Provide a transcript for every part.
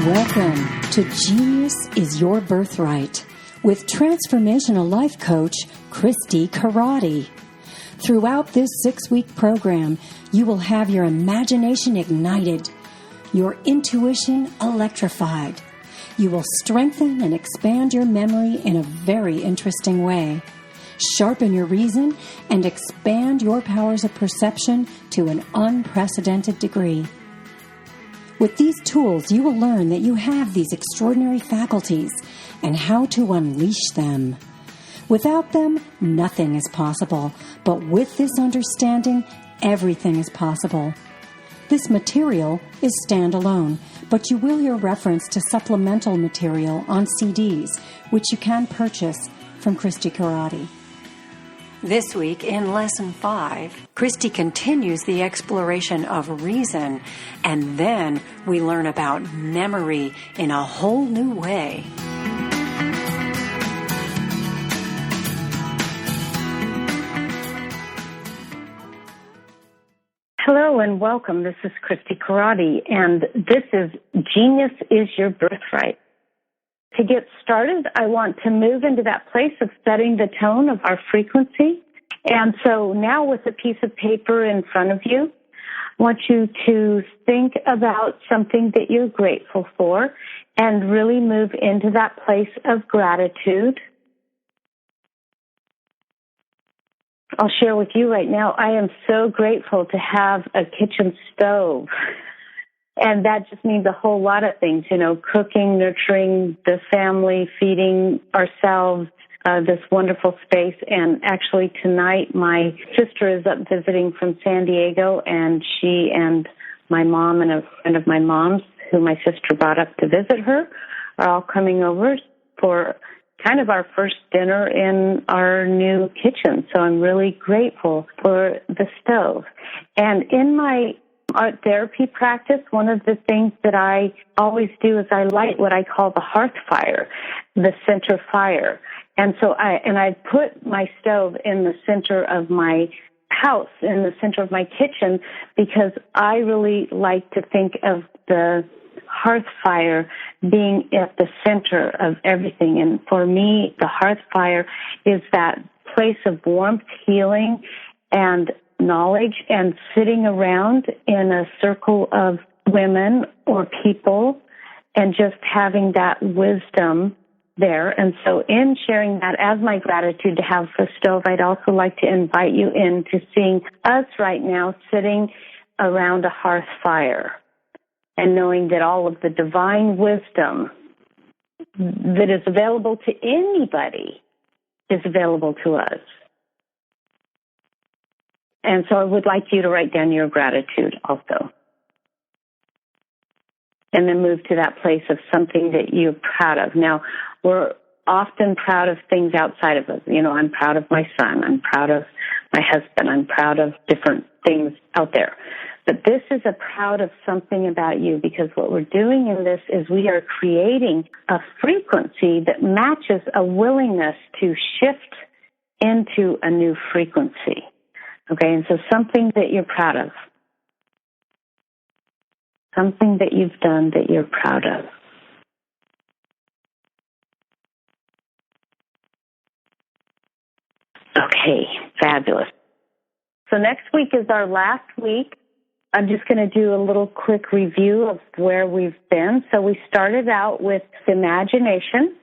Welcome to Genius is Your Birthright with transformational life coach Christi. Throughout this 6-week program, you will have your imagination ignited, your intuition electrified. You will strengthen and expand your memory in a very interesting way, sharpen your reason, and expand your powers of perception to an unprecedented degree. With these tools, you will learn that you have these extraordinary faculties and how to unleash them. Without them, nothing is possible, but with this understanding, everything is possible. This material is standalone, but you will hear reference to supplemental material on CDs, which you can purchase from Christi. This week, in Lesson 5, Christi continues the exploration of reason, and then we learn about memory in a whole new way. Hello and welcome. This is Christi, and this is Genius is Your Birthright. To get started, I want to move into that place of setting the tone of our frequency. And so now with a piece of paper in front of you, I want you to think about something that you're grateful for and really move into that place of gratitude. I'll share with you right now, I am so grateful to have a kitchen stove. And that just means a whole lot of things, cooking, nurturing the family, feeding ourselves, this wonderful space. And actually tonight, my sister is up visiting from San Diego, and she and my mom and a friend of my mom's, who my sister brought up to visit her, are all coming over for kind of our first dinner in our new kitchen. So I'm really grateful for the stove. And in my art therapy practice, one of the things that I always do is I light what I call the hearth fire, the center fire. And so I put my stove in the center of my house, in the center of my kitchen, because I really like to think of the hearth fire being at the center of everything. And for me, the hearth fire is that place of warmth, healing, and knowledge, and sitting around in a circle of women or people and just having that wisdom there. And so in sharing that as my gratitude to have the stove, I'd also like to invite you into seeing us right now sitting around a hearth fire and knowing that all of the divine wisdom that is available to anybody is available to us. And so I would like you to write down your gratitude also. And then move to that place of something that you're proud of. Now, we're often proud of things outside of us. I'm proud of my son. I'm proud of my husband. I'm proud of different things out there. But this is a proud of something about you, because what we're doing in this is we are creating a frequency that matches a willingness to shift into a new frequency. Okay, and so something that you're proud of. Something that you've done that you're proud of. Okay, fabulous. So next week is our last week. I'm just going to do a little quick review of where we've been. So we started out with imagination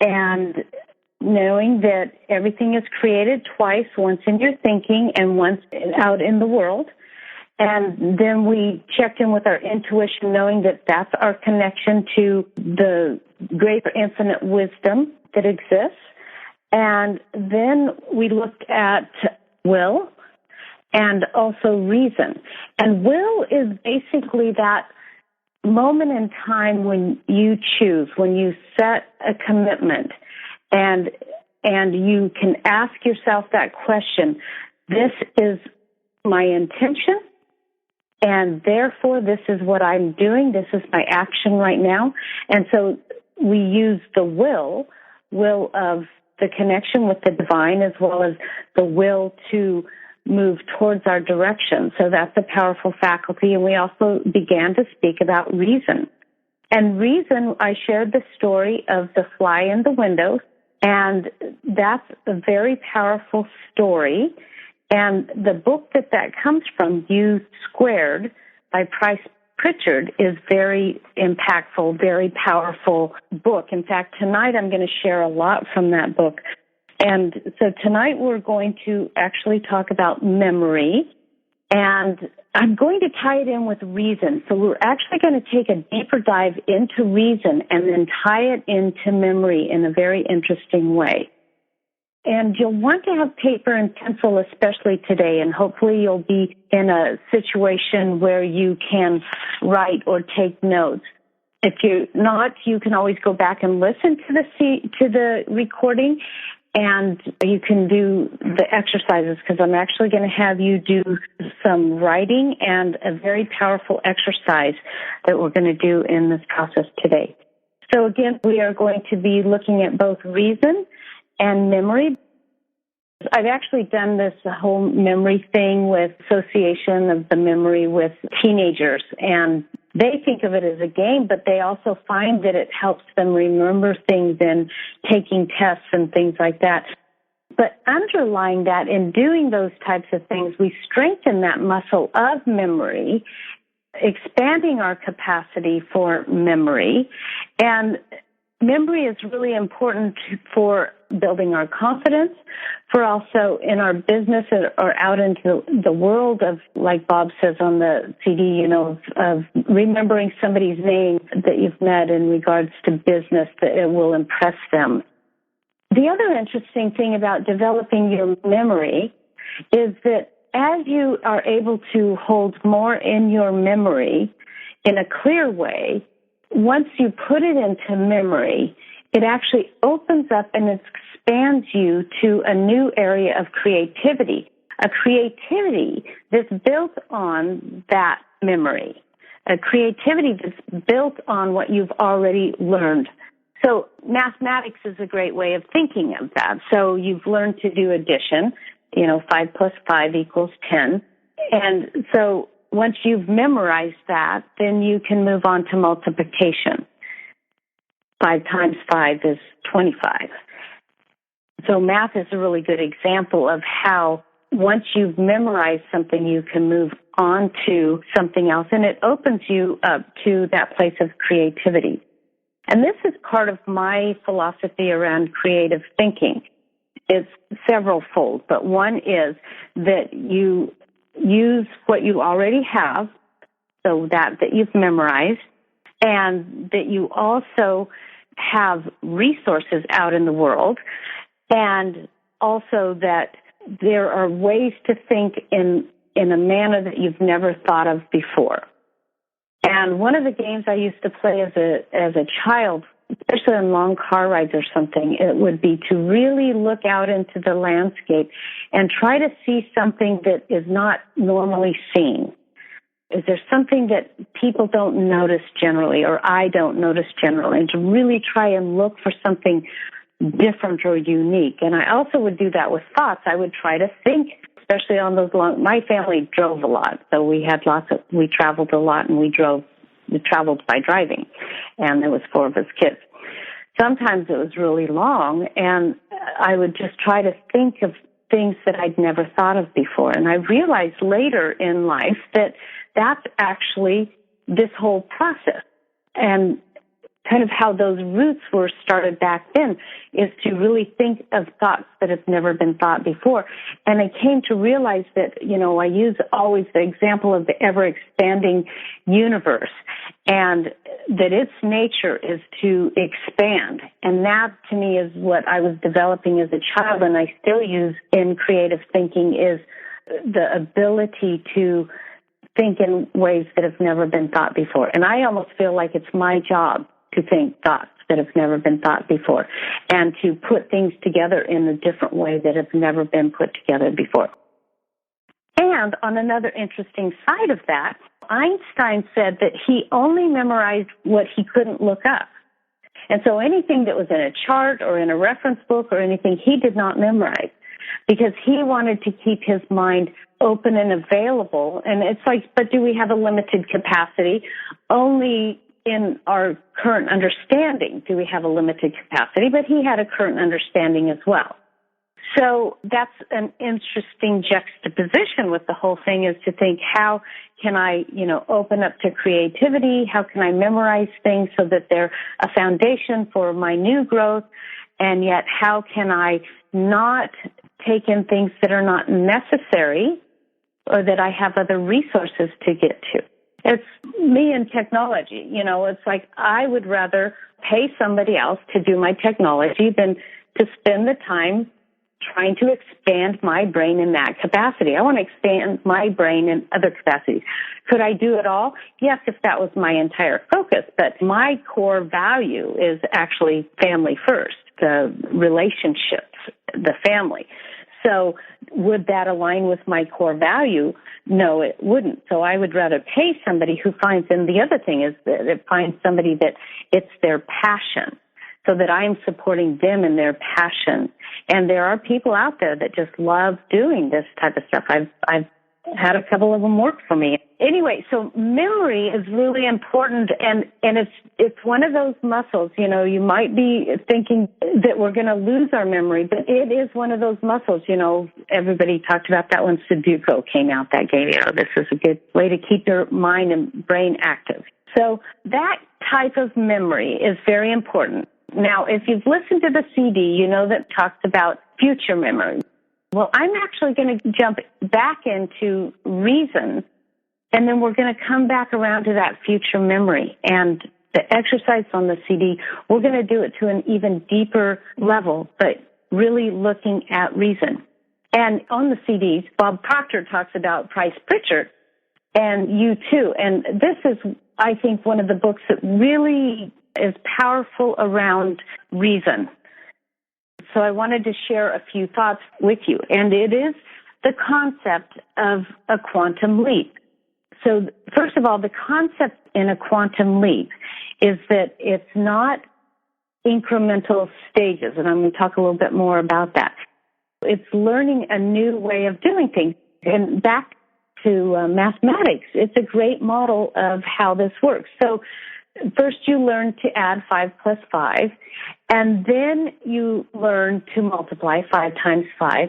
and knowing that everything is created twice, once in your thinking and once out in the world. And then we checked in with our intuition, knowing that that's our connection to the greater infinite wisdom that exists. And then we looked at will and also reason. And will is basically that moment in time when you choose, when you set a commitment, and you can ask yourself that question, this is my intention, and therefore this is what I'm doing, this is my action right now. And so we use the will of the connection with the divine, as well as the will to move towards our direction. So that's a powerful faculty. And we also began to speak about reason. And reason, I shared the story of the fly in the window, and that's a very powerful story. And the book that comes from, U Squared by Price Pritchard, is very impactful, very powerful book. In fact, tonight I'm going to share a lot from that book. And so tonight we're going to actually talk about memory, and I'm going to tie it in with reason. So we're actually going to take a deeper dive into reason and then tie it into memory in a very interesting way. And you'll want to have paper and pencil, especially today, and hopefully you'll be in a situation where you can write or take notes. If you're not, you can always go back and listen to the recording, and you can do the exercises, because I'm actually going to have you do some writing and a very powerful exercise that we're going to do in this process today. So again, we are going to be looking at both reason and memory. I've actually done this whole memory thing with association of the memory with teenagers, and they think of it as a game, but they also find that it helps them remember things in taking tests and things like that. But underlying that, in doing those types of things, we strengthen that muscle of memory, expanding our capacity for memory. And memory is really important for building our confidence, for also in our business or out into the world of, like Bob says on the CD, of remembering somebody's name that you've met in regards to business, that it will impress them. The other interesting thing about developing your memory is that as you are able to hold more in your memory in a clear way, once you put it into memory, it actually opens up and expands you to a new area of creativity, a creativity that's built on that memory, a creativity that's built on what you've already learned. So mathematics is a great way of thinking of that. So you've learned to do addition, 5 plus 5 equals 10. And so once you've memorized that, then you can move on to multiplication. 5 times 5 is 25. So math is a really good example of how once you've memorized something, you can move on to something else, and it opens you up to that place of creativity. And this is part of my philosophy around creative thinking. It's several-fold, but one is that you use what you already have, so that you've memorized, and that you also have resources out in the world, and also that there are ways to think in a manner that you've never thought of before. And one of the games I used to play as a child, especially on long car rides or something, it would be to really look out into the landscape and try to see something that is not normally seen. Is there something that people don't notice generally, or I don't notice generally, and to really try and look for something different or unique. And I also would do that with thoughts. I would try to think, especially on those my family drove a lot, so we traveled a lot, and we traveled by driving, and there was 4 of us kids. Sometimes it was really long, and I would just try to think of things that I'd never thought of before. And I realized later in life that that's actually this whole process. And kind of how those roots were started back then is to really think of thoughts that have never been thought before. And I came to realize that, I use always the example of the ever-expanding universe, and that its nature is to expand. And that, to me, is what I was developing as a child, and I still use in creative thinking, is the ability to think in ways that have never been thought before. And I almost feel like it's my job to think thoughts that have never been thought before, and to put things together in a different way that have never been put together before. And on another interesting side of that, Einstein said that he only memorized what he couldn't look up. And so anything that was in a chart or in a reference book or anything, he did not memorize, because he wanted to keep his mind open and available. And it's like, but do we have a limited capacity? Only in our current understanding do we have a limited capacity, but he had a current understanding as well. So that's an interesting juxtaposition with the whole thing, is to think, how can I, open up to creativity? How can I memorize things so that they're a foundation for my new growth? And yet, how can I not take in things that are not necessary or that I have other resources to get to? It's me and technology. It's like I would rather pay somebody else to do my technology than to spend the time trying to expand my brain in that capacity. I want to expand my brain in other capacities. Could I do it all? Yes, if that was my entire focus. But my core value is actually family first, the relationships, the family. So would that align with my core value? No, it wouldn't. So I would rather pay somebody who finds, and the other thing is that it finds somebody that it's their passion, so that I'm supporting them in their passion. And there are people out there that just love doing this type of stuff. I've had a couple of them work for me. Anyway, so memory is really important, and it's one of those muscles. You might be thinking that we're going to lose our memory, but it is one of those muscles. Everybody talked about that when Sudoku came out. That gave this is a good way to keep your mind and brain active. So that type of memory is very important. Now, if you've listened to the CD, that talks about future memory. Well, I'm actually going to jump back into reason, and then we're going to come back around to that future memory. And the exercise on the CD, we're going to do it to an even deeper level, but really looking at reason. And on the CDs, Bob Proctor talks about Price Pritchard, and you too. And this is, I think, one of the books that really is powerful around reason. So I wanted to share a few thoughts with you, and it is the concept of a quantum leap. So first of all, the concept in a quantum leap is that it's not incremental stages, and I'm going to talk a little bit more about that. It's learning a new way of doing things. And back to mathematics, it's a great model of how this works. So first you learn to add 5 plus 5, and then you learn to multiply 5 times 5.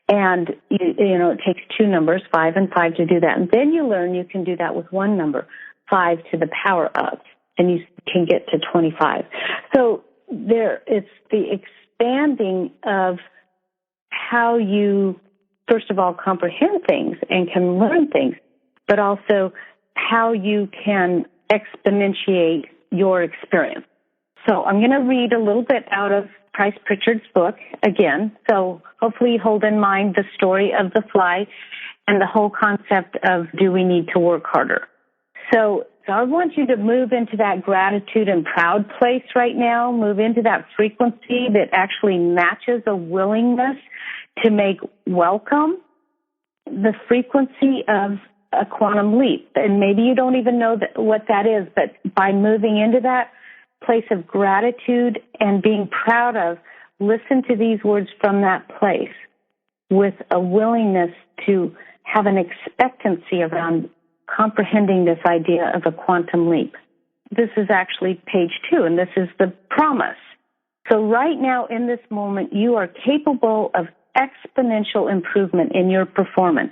And, it takes two numbers, 5 and 5, to do that. And then you learn you can do that with one number, 5 to the power of, and you can get to 25. So it's the expanding of how you, first of all, comprehend things and can learn things, but also how you can exponentiate your experience. So I'm going to read a little bit out of Price Pritchard's book again. So hopefully you hold in mind the story of the fly and the whole concept of, do we need to work harder? So I want you to move into that gratitude and proud place right now. Move into that frequency that actually matches a willingness to make welcome the frequency of a quantum leap. And maybe you don't even know what that is, but by moving into that place of gratitude and being proud of, listen to these words from that place with a willingness to have an expectancy around comprehending this idea of a quantum leap. This is actually page 2, and this is the promise. So right now in this moment, you are capable of exponential improvement in your performance.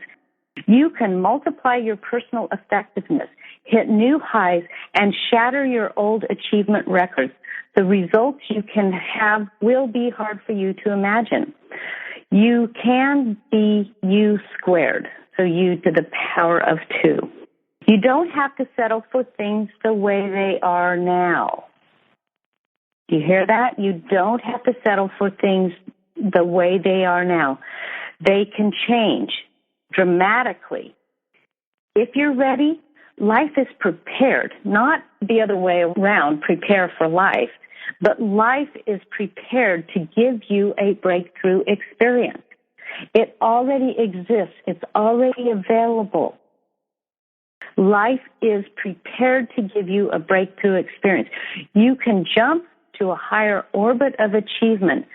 You can multiply your personal effectiveness, hit new highs, and shatter your old achievement records. The results you can have will be hard for you to imagine. You can be U squared, so U to the power of 2. You don't have to settle for things the way they are now. Do you hear that? You don't have to settle for things the way they are now. They can change dramatically. If you're ready, life is prepared, not the other way around, prepare for life, but life is prepared to give you a breakthrough experience. It already exists. It's already available. Life is prepared to give you a breakthrough experience. You can jump to a higher orbit of achievement,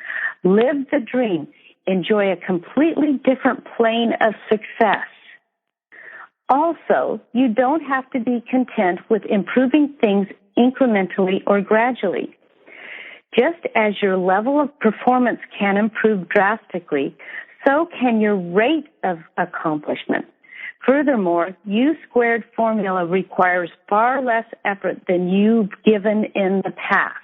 live the dream, enjoy a completely different plane of success. Also, you don't have to be content with improving things incrementally or gradually. Just as your level of performance can improve drastically, so can your rate of accomplishment. Furthermore, U-squared formula requires far less effort than you've given in the past.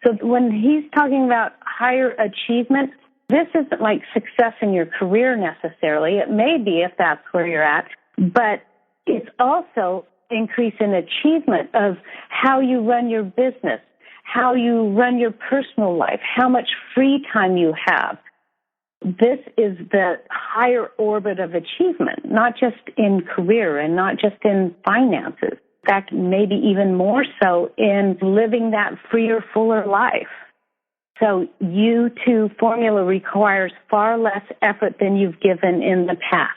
So when he's talking about higher achievement, this isn't like success in your career necessarily. It may be if that's where you're at, but it's also increase in achievement of how you run your business, how you run your personal life, how much free time you have. This is the higher orbit of achievement, not just in career and not just in finances. In fact, maybe even more so in living that freer, fuller life. So U2 formula requires far less effort than you've given in the past.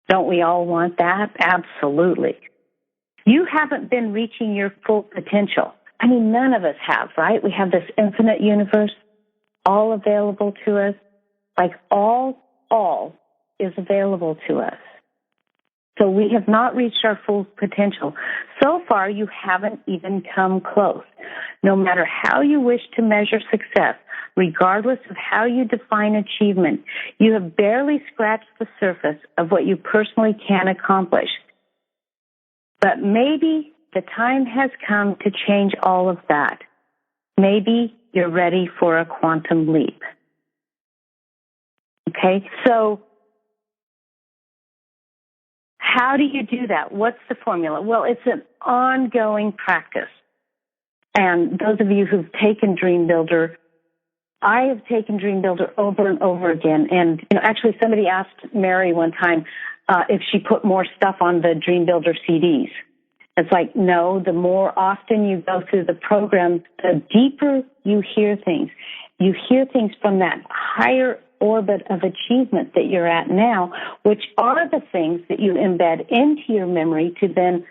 Don't we all want that? Absolutely. You haven't been reaching your full potential. I mean, none of us have, right? We have this infinite universe, all available to us. Like all is available to us. So we have not reached our full potential. So far, you haven't even come close. No matter how you wish to measure success, regardless of how you define achievement, you have barely scratched the surface of what you personally can accomplish. But maybe the time has come to change all of that. Maybe you're ready for a quantum leap. Okay, so how do you do that? What's the formula? Well, it's an ongoing practice. And those of you who've taken Dream Builder, I have taken Dream Builder over and over again. And actually somebody asked Mary one time if she put more stuff on the Dream Builder CDs. It's like, no, the more often you go through the program, the deeper you hear things. You hear things from that higher orbit of achievement that you're at now, which are the things that you embed into your memory to then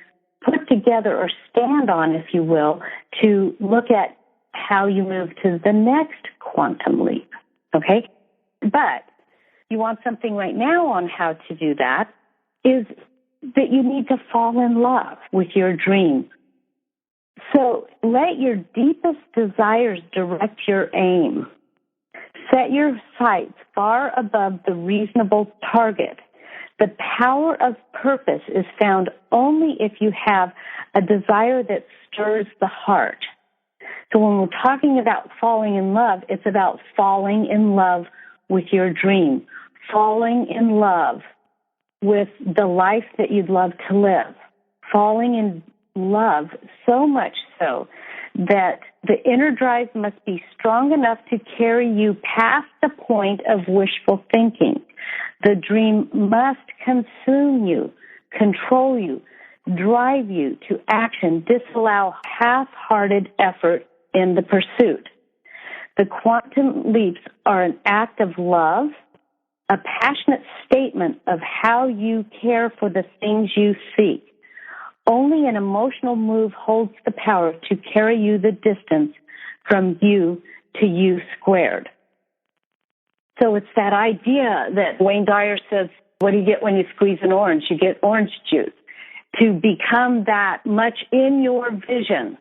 put together or stand on, if you will, to look at how you move to the next quantum leap. Okay? But you want something right now on how to do that is that you need to fall in love with your dream. So let your deepest desires direct your aim. Set your sights far above the reasonable target. The power of purpose is found only if you have a desire that stirs the heart. So when we're talking about falling in love, it's about falling in love with your dream, falling in love with the life that you'd love to live, falling in love so much so that the inner drive must be strong enough to carry you past the point of wishful thinking. The dream must consume you, control you, drive you to action, disallow half-hearted effort in the pursuit. The quantum leaps are an act of love, a passionate statement of how you care for the things you seek. Only an emotional move holds the power to carry you the distance from you to you squared. So it's that idea that Wayne Dyer says, what do you get when you squeeze an orange? You get orange juice. To become that much in your vision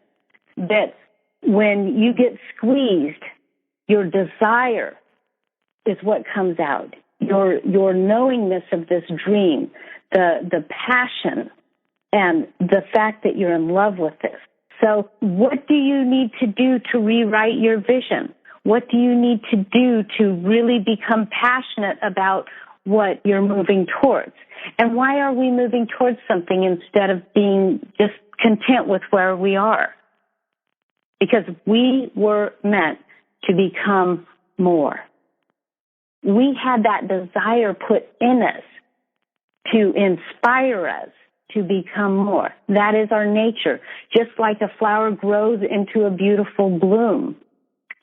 that when you get squeezed, your desire is what comes out. Your knowingness of this dream, the passion, and the fact that you're in love with this. So what do you need to do to rewrite your vision? What do you need to do to really become passionate about what you're moving towards? And why are we moving towards something instead of being just content with where we are? Because we were meant to become more. We had that desire put in us to inspire us to become more. That is our nature. Just like a flower grows into a beautiful bloom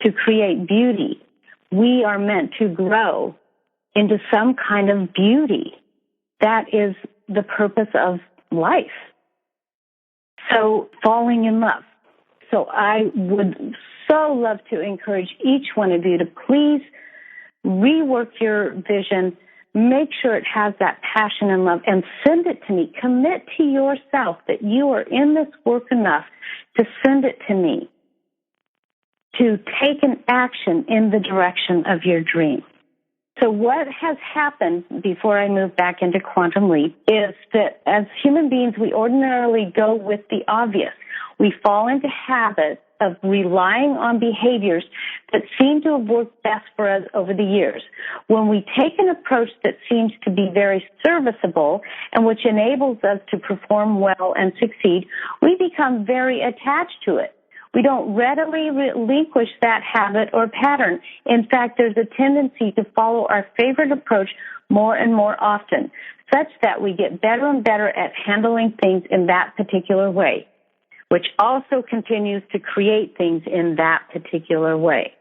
to create beauty, we are meant to grow into some kind of beauty. That is the purpose of life. So falling in love. So I would so love to encourage each one of you to please rework your vision, make sure it has that passion and love, and send it to me. Commit to yourself that you are in this work enough to send it to me, to take an action in the direction of your dream. So what has happened before I move back into Quantum Leap is that as human beings, we ordinarily go with the obvious. We fall into habits of relying on behaviors that seem to have worked best for us over the years. When we take an approach that seems to be very serviceable and which enables us to perform well and succeed, we become very attached to it. We don't readily relinquish that habit or pattern. In fact, there's a tendency to follow our favorite approach more and more often, such that we get better and better at handling things in that particular way, which also continues to create things in that particular way.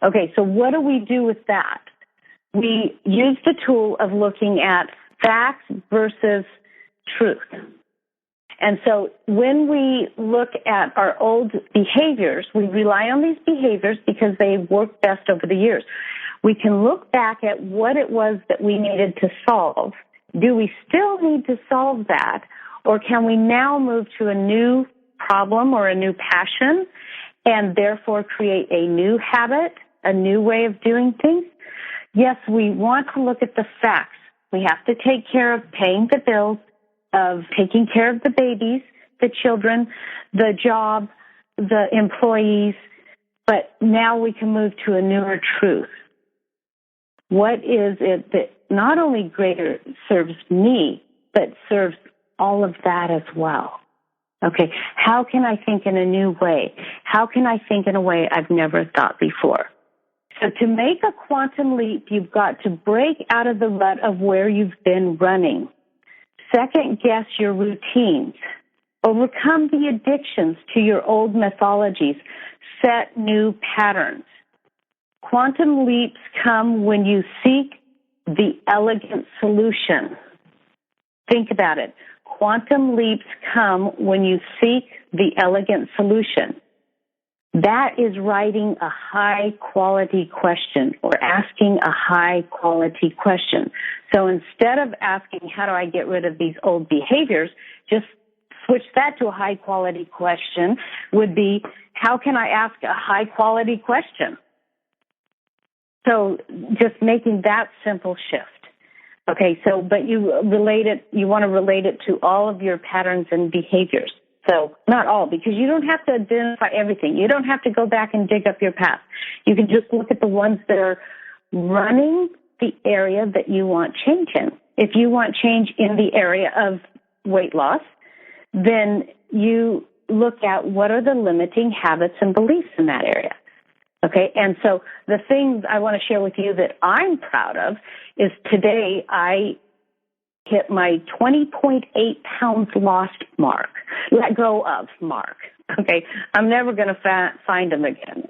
Okay, so what do we do with that? We use the tool of looking at facts versus truth. And so when we look at our old behaviors, we rely on these behaviors because they work best over the years. We can look back at what it was that we needed to solve. Do we still need to solve that? Or can we now move to a new problem or a new passion and therefore create a new habit, a new way of doing things? Yes, we want to look at the facts. We have to take care of paying the bills, of taking care of the babies, the children, the job, the employees, but now we can move to a newer truth. What is it that not only greater serves me, but serves all of that as well? Okay, how can I think in a new way? How can I think in a way I've never thought before? So to make a quantum leap, you've got to break out of the rut of where you've been running. Second guess your routines. Overcome the addictions to your old mythologies. Set new patterns. Quantum leaps come when you seek the elegant solution. Think about it. Quantum leaps come when you seek the elegant solution. That is writing a high-quality question or asking a high-quality question. So instead of asking, how do I get rid of these old behaviors, just switch that to a high-quality question would be, how can I ask a high-quality question? So just making that simple shift. Okay, so, but you want to relate it to all of your patterns and behaviors. So not all, because you don't have to identify everything. You don't have to go back and dig up your past. You can just look at the ones that are running the area that you want change in. If you want change in the area of weight loss, then you look at what are the limiting habits and beliefs in that area. Okay, and so the things I want to share with you that I'm proud of is today I hit my 20.8 pounds lost mark, let go of mark. Okay, I'm never going to find them again.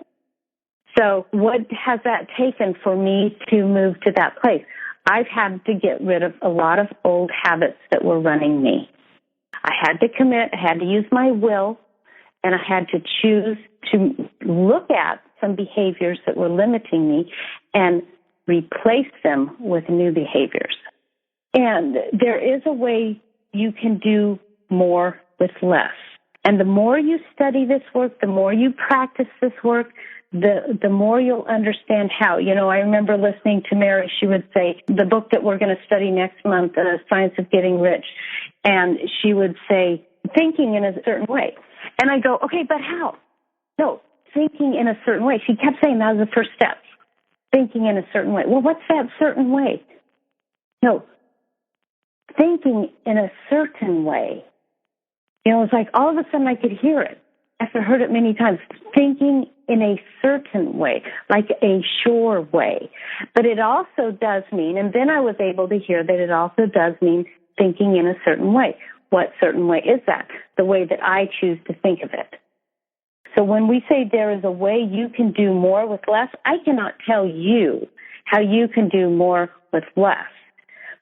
So what has that taken for me to move to that place? I've had to get rid of a lot of old habits that were running me. I had to commit, I had to use my will, and I had to choose to look at some behaviors that were limiting me and replace them with new behaviors. And there is a way you can do more with less. And the more you study this work, the more you practice this work, the more you'll understand how. You know, I remember listening to Mary. She would say, the book that we're going to study next month, Science of Getting Rich, and she would say, thinking in a certain way. And I go, okay, but how? No, thinking in a certain way. She kept saying that was the first step, thinking in a certain way. Well, what's that certain way? No, thinking in a certain way. You know, it's like all of a sudden I could hear it. After I heard it many times, thinking in a certain way, like a sure way. But it also does mean, and then I was able to hear that it also does mean thinking in a certain way. What certain way is that? The way that I choose to think of it. So when we say there is a way you can do more with less, I cannot tell you how you can do more with less.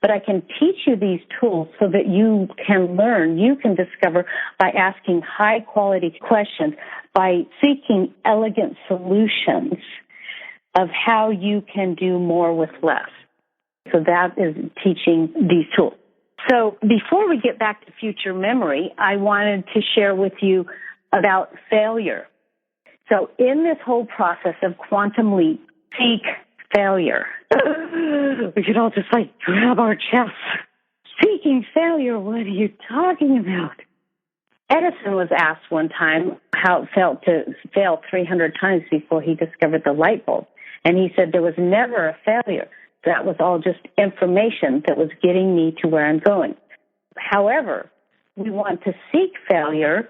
But I can teach you these tools so that you can learn, you can discover by asking high-quality questions, by seeking elegant solutions of how you can do more with less. So that is teaching these tools. So before we get back to future memory, I wanted to share with you about failure. So in this whole process of quantum leap, seek failure. We could all just grab our chests. Seeking failure, what are you talking about? Edison was asked one time how it felt to fail 300 times before he discovered the light bulb. And he said there was never a failure. That was all just information that was getting me to where I'm going. However, we want to seek failure,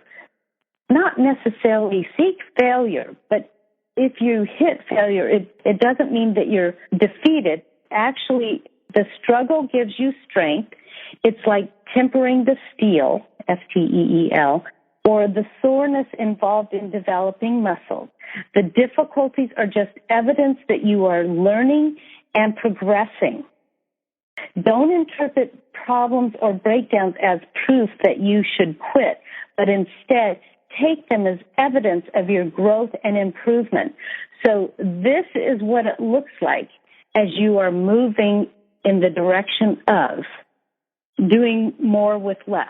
not necessarily seek failure, but if you hit failure, it doesn't mean that you're defeated. Actually, the struggle gives you strength. It's like tempering the steel, S-T-E-E-L, or the soreness involved in developing muscle. The difficulties are just evidence that you are learning and progressing. Don't interpret problems or breakdowns as proof that you should quit, but instead take them as evidence of your growth and improvement. So this is what it looks like as you are moving in the direction of doing more with less.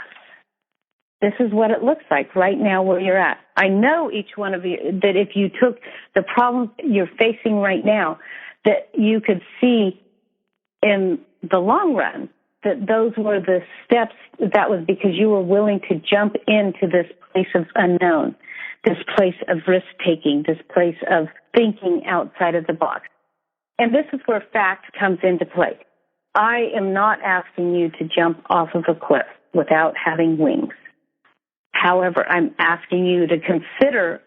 This is what it looks like right now where you're at. I know each one of you that if you took the problems you're facing right now, that you could see in the long run that those were the steps. That was because you were willing to jump into this place of unknown, this place of risk-taking, this place of thinking outside of the box. And this is where fact comes into play. I am not asking you to jump off of a cliff without having wings. However, I'm asking you to consider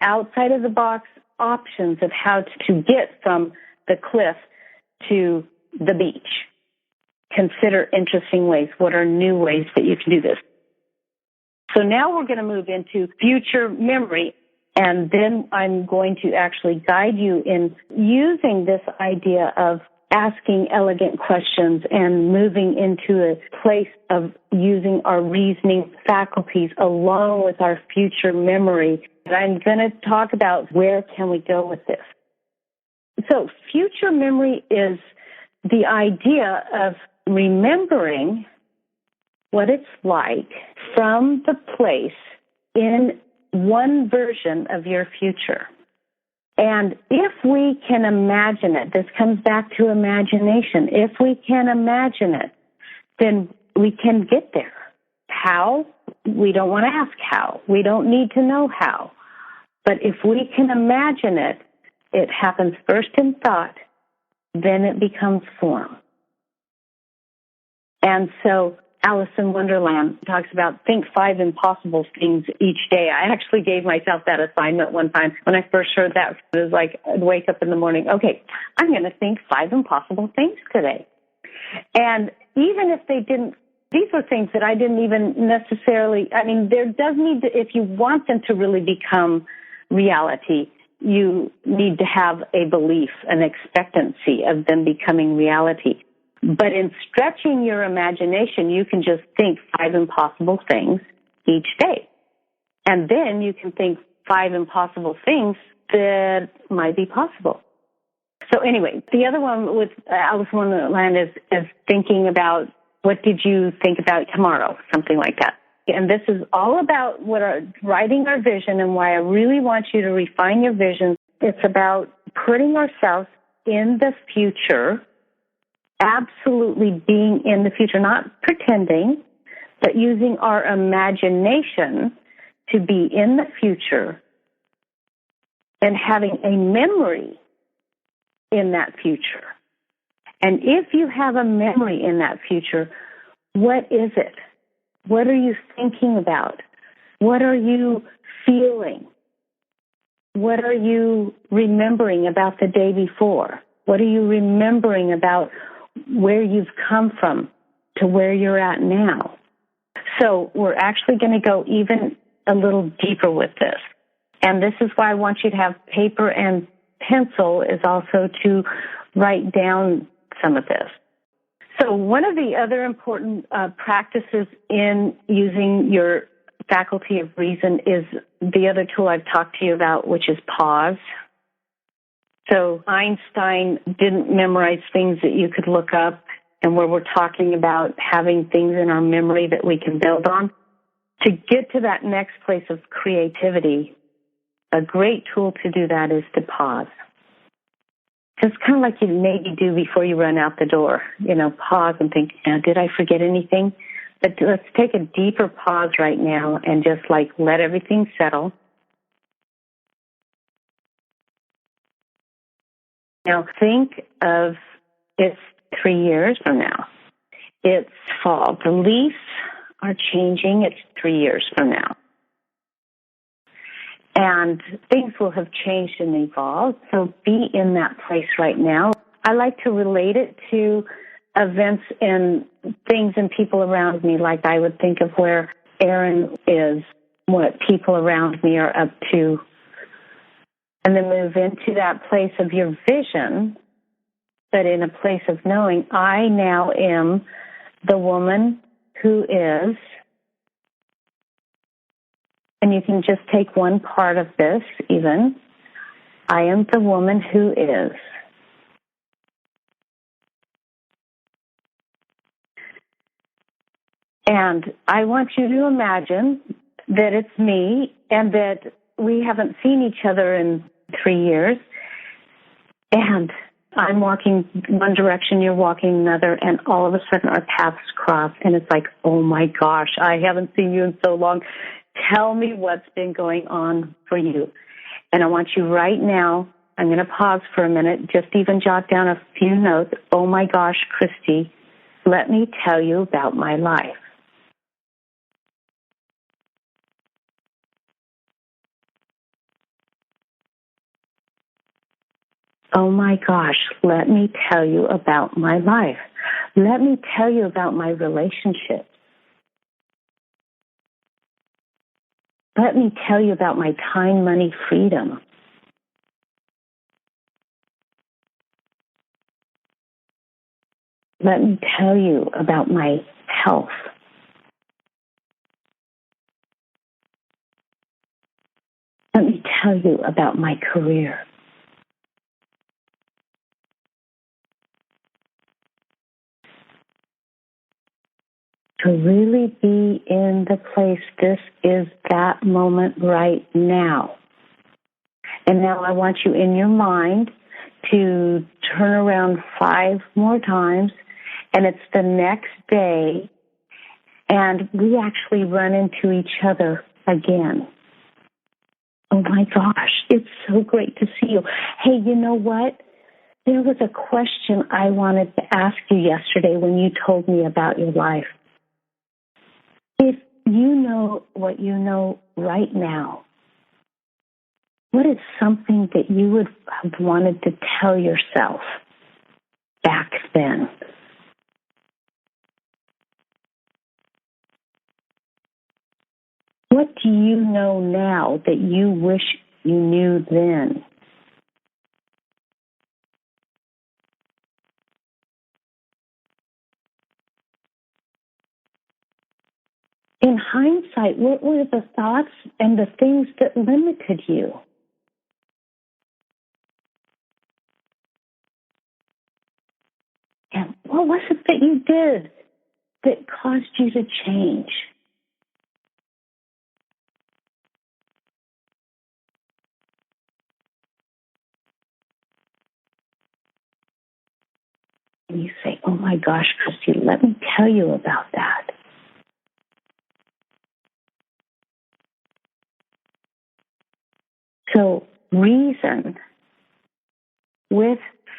outside of the box options of how to get from the cliff to the beach. Consider interesting ways. What are new ways that you can do this? So now we're going to move into future memory, and then I'm going to actually guide you in using this idea of asking elegant questions and moving into a place of using our reasoning faculties along with our future memory. I'm going to talk about where can we go with this. So future memory is the idea of remembering what it's like from the place in one version of your future. And if we can imagine it, this comes back to imagination. If we can imagine it, then we can get there. How? We don't want to ask how. We don't need to know how. But if we can imagine it, it happens first in thought, then it becomes form. And so Alice in Wonderland talks about think 5 impossible things each day. I actually gave myself that assignment one time. When I first heard that, it was like I'd wake up in the morning, okay, I'm going to think 5 impossible things today. And even if they didn't, these were things that I didn't even necessarily, there does need to, if you want them to really become reality, you need to have a belief, an expectancy of them becoming reality. But in stretching your imagination, you can just think 5 impossible things each day. And then you can think 5 impossible things that might be possible. So anyway, the other one with Alice in Wonderland is thinking about what did you think about tomorrow, something like that. And this is all about writing our vision and why I really want you to refine your vision. It's about putting ourselves in the future, absolutely being in the future, not pretending, but using our imagination to be in the future and having a memory in that future. And if you have a memory in that future, what is it? What are you thinking about? What are you feeling? What are you remembering about the day before? What are you remembering about where you've come from to where you're at now? So we're actually going to go even a little deeper with this. And this is why I want you to have paper and pencil, is also to write down some of this. So one of the other important practices in using your faculty of reason is the other tool I've talked to you about, which is pause. So Einstein didn't memorize things that you could look up, and where we're talking about having things in our memory that we can build on. To get to that next place of creativity, a great tool to do that is to pause. Just kind of like you maybe do before you run out the door. Pause and think, did I forget anything? But let's take a deeper pause right now and just let everything settle. Now think of it's 3 years from now. It's fall. The leaves are changing. It's 3 years from now. And things will have changed and evolved. So be in that place right now. I like to relate it to events and things and people around me, like I would think of where Aaron is, what people around me are up to, and then move into that place of your vision, but in a place of knowing I now am the woman who is, and you can just take one part of this even, I am the woman who is. And I want you to imagine that it's me and that we haven't seen each other in 3 years. And I'm walking one direction, you're walking another, and all of a sudden our paths cross. And it's like, oh my gosh, I haven't seen you in so long. Tell me what's been going on for you. And I want you right now, I'm going to pause for a minute, just even jot down a few notes. Oh my gosh, Christi, let me tell you about my life. Oh my gosh, let me tell you about my life. Let me tell you about my relationships. Let me tell you about my time, money, freedom. Let me tell you about my health. Let me tell you about my career. To really be in the place, this is that moment right now. And now I want you in your mind to turn around 5 more times, and it's the next day, and we actually run into each other again. Oh my gosh, it's so great to see you. Hey, you know what? There was a question I wanted to ask you yesterday when you told me about your life. If you know what you know right now, what is something that you would have wanted to tell yourself back then? What do you know now that you wish you knew then? In hindsight, what were the thoughts and the things that limited you? And what was it that you did that caused you to change? And you say, oh my gosh, Christi, let me tell you about that. So reason with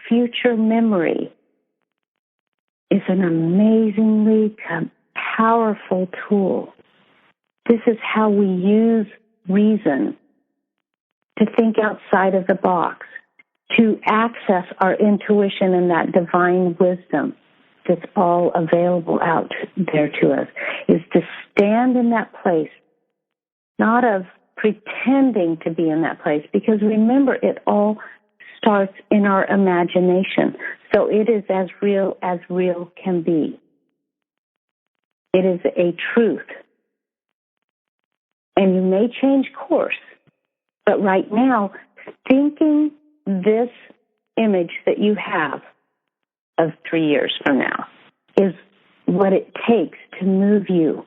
future memory is an amazingly powerful tool. This is how we use reason to think outside of the box, to access our intuition and that divine wisdom that's all available out there to us, is to stand in that place, not of pretending to be in that place, because remember, it all starts in our imagination. So it is as real can be. It is a truth. And you may change course, but right now, thinking this image that you have of 3 years from now is what it takes to move you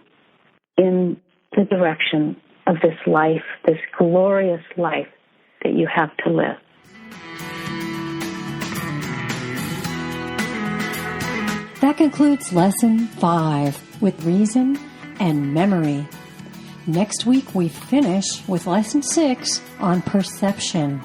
in the direction of this life, this glorious life that you have to live. That concludes Lesson 5 with reason and memory. Next week we finish with Lesson 6 on perception.